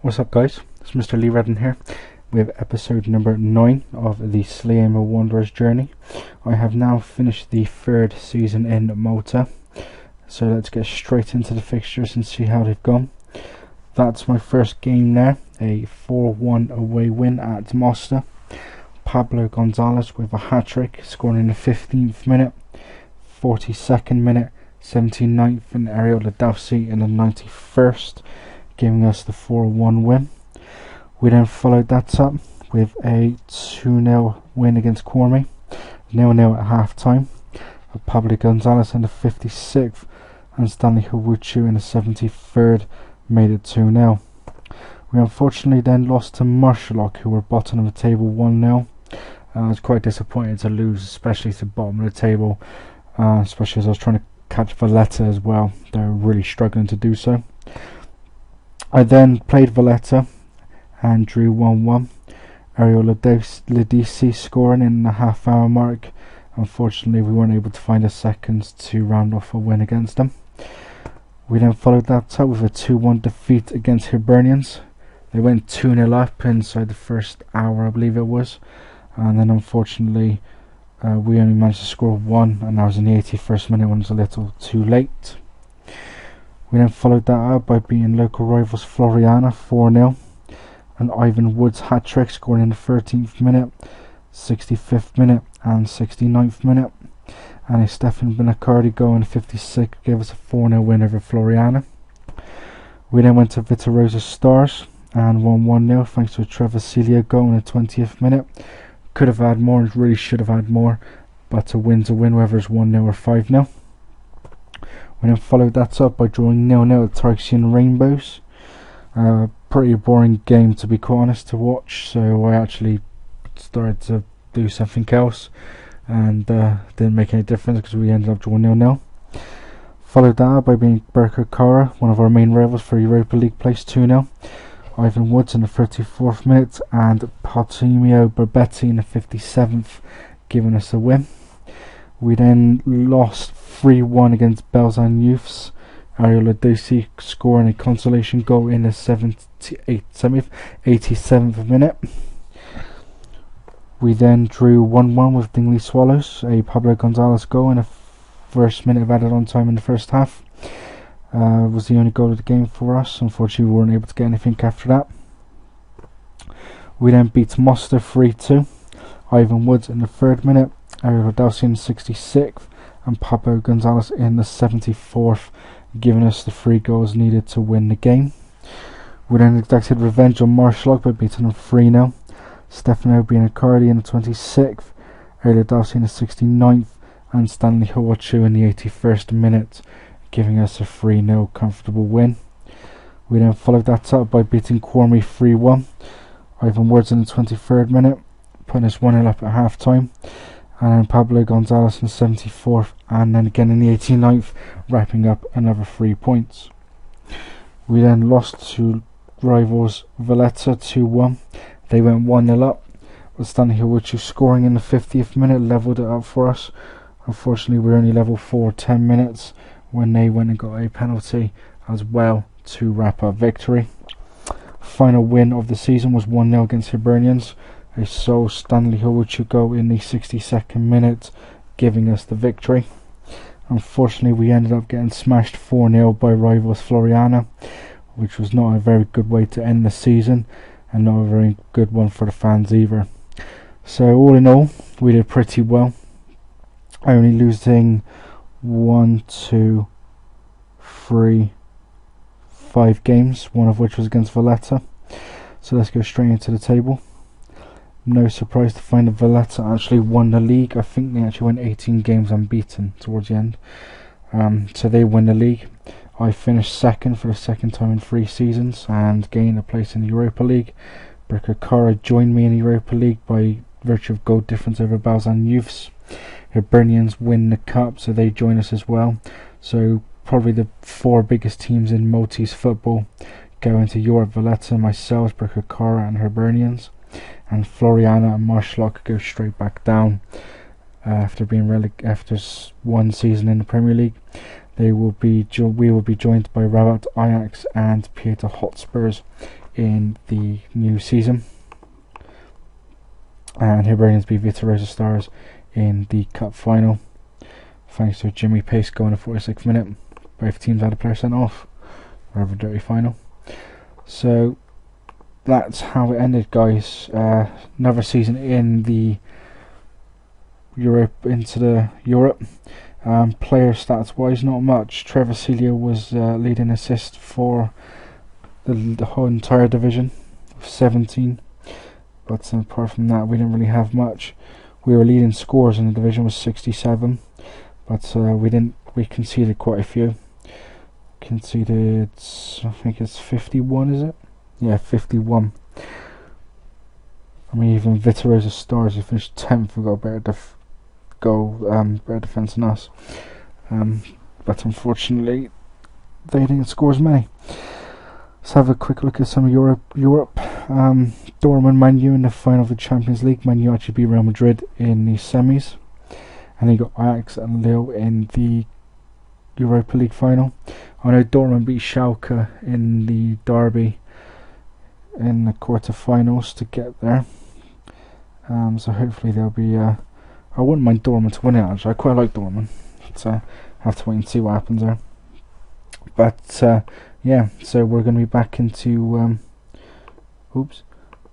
What's up, guys? It's Mr. Lee Redden here with episode number 9 of the Sliema Journey. I have now finished the 3rd season in Malta, so let's get straight into the fixtures and see how they've gone. That's my first game there, a 4-1 away win at Mostar. Pablo Gonzalez with a hat-trick, scoring in the 15th minute, 42nd minute, 79th, and Ariel Ladowsi in the 91st, giving us the 4-1 win. We then followed that up with a 2-0 win against Cormy, 0-0 at half time. Pablo Gonzalez in the 56th and Stanley Hawuchu in the 73rd made it 2-0. We unfortunately then lost to Marshallock, who were bottom of the table 1-0. I was quite disappointed to lose, especially to the bottom of the table, especially as I was trying to catch Valletta as well. They were really struggling to do so. I then played Valletta and drew 1-1. Ariel Ladisi scoring in the half-hour mark. Unfortunately, we weren't able to find a second to round off a win against them. We then followed that up with a 2-1 defeat against Hibernians. They went 2-0 up inside the first hour, I believe it was, and then unfortunately we only managed to score 1, and that was in the 81st minute when it was a little too late. We then followed that up by beating local rivals Floriana 4-0, and Ivan Wood's hat-trick scoring in the 13th minute, 65th minute and 69th minute, and a Stefan Benacardi goal in the 56th gave us a 4-0 win over Floriana. We then went to Vitarosa Stars and won 1-0 thanks to a Trevisilio goal in the 20th minute. Could have had more, really should have had more, but a win's a win, whether it's 1-0 or 5-0. We then followed that up by drawing 0-0 at Tarxian Rainbows. Pretty boring game, to be quite honest, to watch, so I actually started to do something else, and didn't make any difference because we ended up drawing 0-0. Followed that up by being Berka Kara, one of our main rivals for Europa League place, 2-0. Ivan Woods in the 34th minute and Pautimio Berbetti in the 57th, giving us a win. We then lost 3-1 against Belzan Youths. Ariel Ladisi scoring a consolation goal in the 87th minute. We then drew 1-1 with Dingley Swallows, a Pablo Gonzalez goal in the first minute of added on time in the first half. Was the only goal of the game for us. Unfortunately, we weren't able to get anything after that. We then beat Mostar 3-2. Ivan Woods in the 3rd minute, Ariel Ladowsi in the 66th, and Pablo Gonzalez in the 74th, giving us the 3 goals needed to win the game. We then exacted revenge on Marshallock by beating them 3-0. Stefano Benacardi in the 26th, Ariel Ladowsi in the 69th, and Stanley Hawuchu in the 81st minute, giving us a 3-0 comfortable win. We then followed that up by beating Cormy 3-1. Ivan Woods in the 23rd minute, putting us 1-0 up at half time, and then Pablo Gonzalez in the 74th, and then again in the 89th, wrapping up another 3 points. We then lost to rivals Valletta 2-1. They went 1-0 up, with Stanley Hawuchu scoring in the 50th minute, levelled it up for us. Unfortunately, we were only level for 10 minutes when they went and got a penalty as well to wrap up victory. Final win of the season was 1-0 against Hibernians, a sole Stanley Hawuchu goal in the 62nd minute, giving us the victory. Unfortunately, we ended up getting smashed 4-0 by rivals Floriana, which was not a very good way to end the season, and not a very good one for the fans either. So all in all, we did pretty well, only losing 1, 2, 3, 5 games, one of which was against Valletta. So let's go straight into the table. No surprise to find that Valletta actually won the league. I think they actually went 18 games unbeaten towards the end. So they won the league. I finished 2nd for the 2nd time in 3 seasons and gained a place in the Europa League. Berka Kara joined me in the Europa League by virtue of goal difference over Balzan Youths. Hibernians win the cup, so they join us as well. So probably the 4 biggest teams in Maltese football go into Europe: Valletta, myself, Berka Kara and Hibernians. And Floriana and Marshallock go straight back down after being after 1 season in the Premier League. we will be joined by Rabat, Ajax and Pieter Hotspurs in the new season, and Hibernians beat Vitesse Stars in the cup final thanks to Jimmy Pace going to 46th minute. Both teams had a player sent off. Rather dirty final. So that's how it ended, guys. Another season in the Europe. Player stats wise, not much. Trevor Celia was leading assist for the whole entire division, 17. But apart from that, we didn't really have much. We were leading scores in the division was 67, but we conceded quite a few. Conceded, I think it's 51, is it? Yeah, 51. I mean, even Vitesse Stars, who finished 10th, have got better defence than us. But unfortunately, they didn't score as many. Let's have a quick look at some of Europe. Dortmund, Man U in the final of the Champions League. Man U actually beat Real Madrid in the semis, and then you got Ajax and Lille in the Europa League final. I know Dortmund beat Schalke in the derby in the quarter-finals to get there. So hopefully they'll be. I wouldn't mind Dortmund to win it. Actually, I quite like Dortmund. So have to wait and see what happens there. But yeah, so we're going to be back into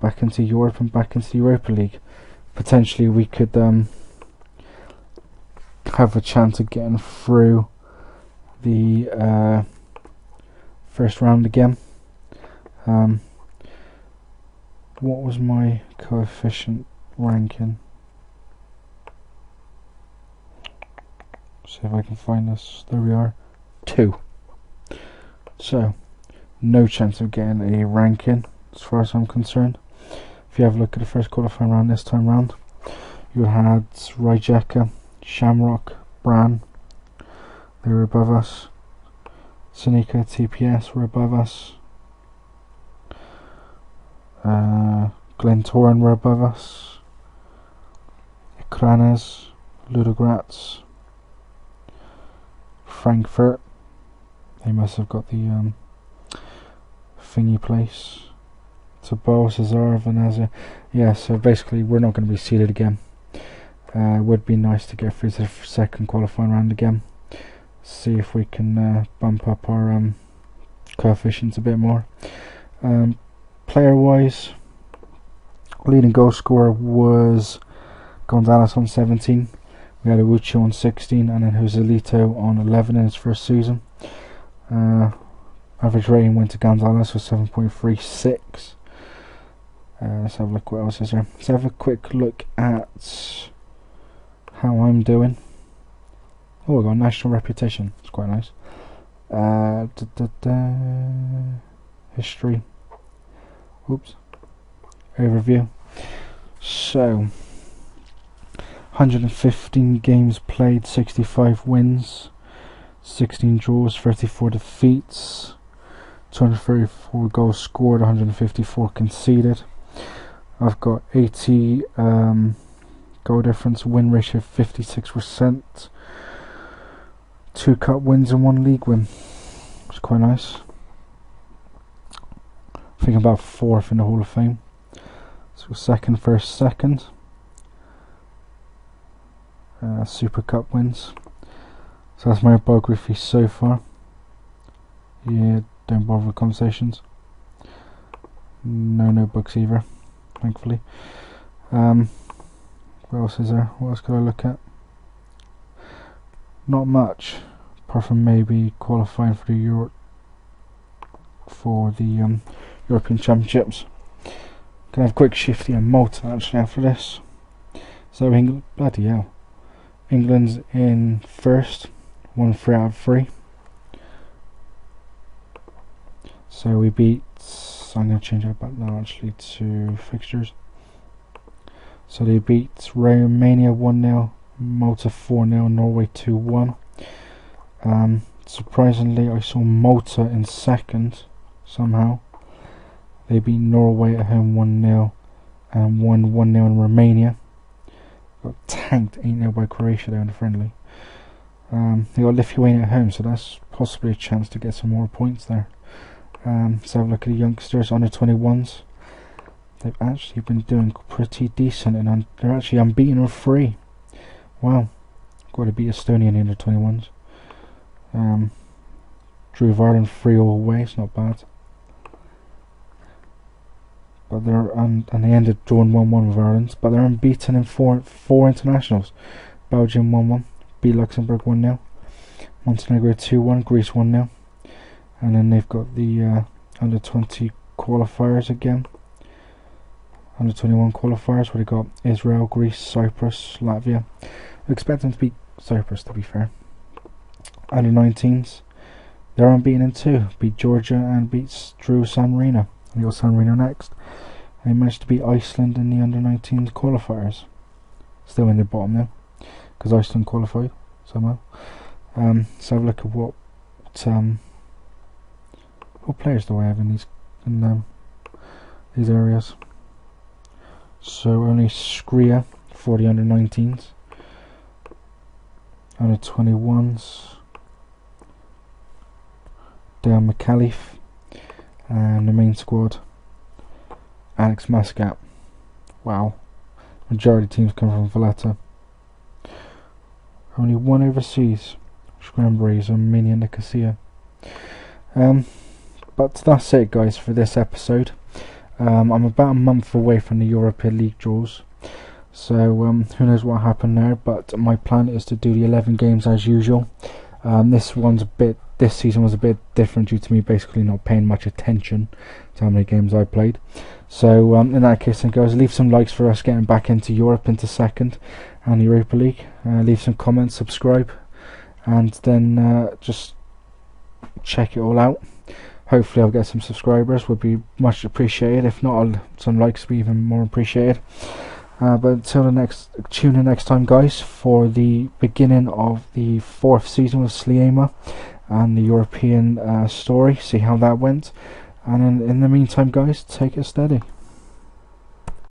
back into Europe and back into the Europa League. Potentially we could have a chance of getting through the first round again. What was my coefficient ranking? See if I can find this. There we are. 2. So no chance of getting a ranking as far as I'm concerned. If you have a look at the first qualifying round this time round, you had Rijeka, Shamrock, Bran, they were above us. Senica, TPS were above us. Glentoran were above us. Kranes, Ludogorets, Frankfurt, they must have got the thingy place. Tabor, Cesar, Venezia. Yeah, so basically we're not going to be seeded again. Would be nice to get through to the second qualifying round again. See if we can bump up our coefficients a bit more. Player wise, leading goal scorer was Gonzalez on 17. We had Ucho on 16, and then Joselito on 11 in his first season. Average rating went to Gonzalez for 7.36. Let's have a look what else is there. Let's have a quick look at how I'm doing. Oh, I got a national reputation. It's quite nice. History. Oops. Overview. So 115 games played, 65 wins, 16 draws, 34 defeats, 234 goals scored, 154 conceded. I've got 80 goal difference, win ratio 56%, 2 cup wins and 1 league win. It's quite nice. I think I'm about 4th in the Hall of Fame. So second, first, second. Super Cup wins. So that's my biography so far. Yeah, don't bother with conversations. No notebooks either, thankfully. What else is there? What else could I look at? Not much, apart from maybe qualifying for the European Championships. Gonna have a quick shifty on Malta actually after this. So England, bloody hell. England's in first, 1 3 out of 3. So we beat, I'm going to change that back now actually to fixtures. So they beat Romania 1-0, Malta 4-0, Norway 2-1. Surprisingly, I saw Malta in second somehow. They beat Norway at home 1-0 and won 1-0 in Romania. Got tanked 8-0 by Croatia there in the friendly. They got Lithuania at home, so that's possibly a chance to get some more points there. Let's have a look at the youngsters, under 21s. They've actually been doing pretty decent, and they're actually unbeaten or free. Wow, got to beat Estonia in the under 21s. Drew of Ireland 3 all away, it's not bad. But they're and they ended drawing 1-1 with Ireland, but they're unbeaten in four internationals. Belgium 1-1, beat Luxembourg 1-0, Montenegro 2-1, Greece 1-0, and then they've got the under 20 qualifiers again. Under 21 qualifiers where they got Israel, Greece, Cyprus, Latvia. We expect them to beat Cyprus, to be fair. Under 19s, they're unbeaten in 2, beat Georgia and beat Drew San Marino. They got San Marino next. They managed to beat Iceland in the under 19s qualifiers. Still in the bottom now, because Iceland qualified somehow. Let's have a look at what players do I have in these areas. So only Skria for the under 19s, under 21s, Dale McAuliffe, and the main squad, Alex Mascat. Wow, majority of teams come from Valletta. Only one overseas, Scrambraes and Minia Nicosia. But that's it, guys, for this episode. I'm about a month away from the European League draws, so who knows what happened there, but my plan is to do the 11 games as usual. This season was a bit different due to me basically not paying much attention to how many games I played. So in that case then, guys, leave some likes for us getting back into Europe, into second and Europa League. Leave some comments, subscribe, and then just check it all out. Hopefully I'll get some subscribers, would be much appreciated. If not, some likes would be even more appreciated. But until tune in next time, guys, for the beginning of the 4th season with Sliema and the European story. See how that went. And in the meantime, guys, take it steady.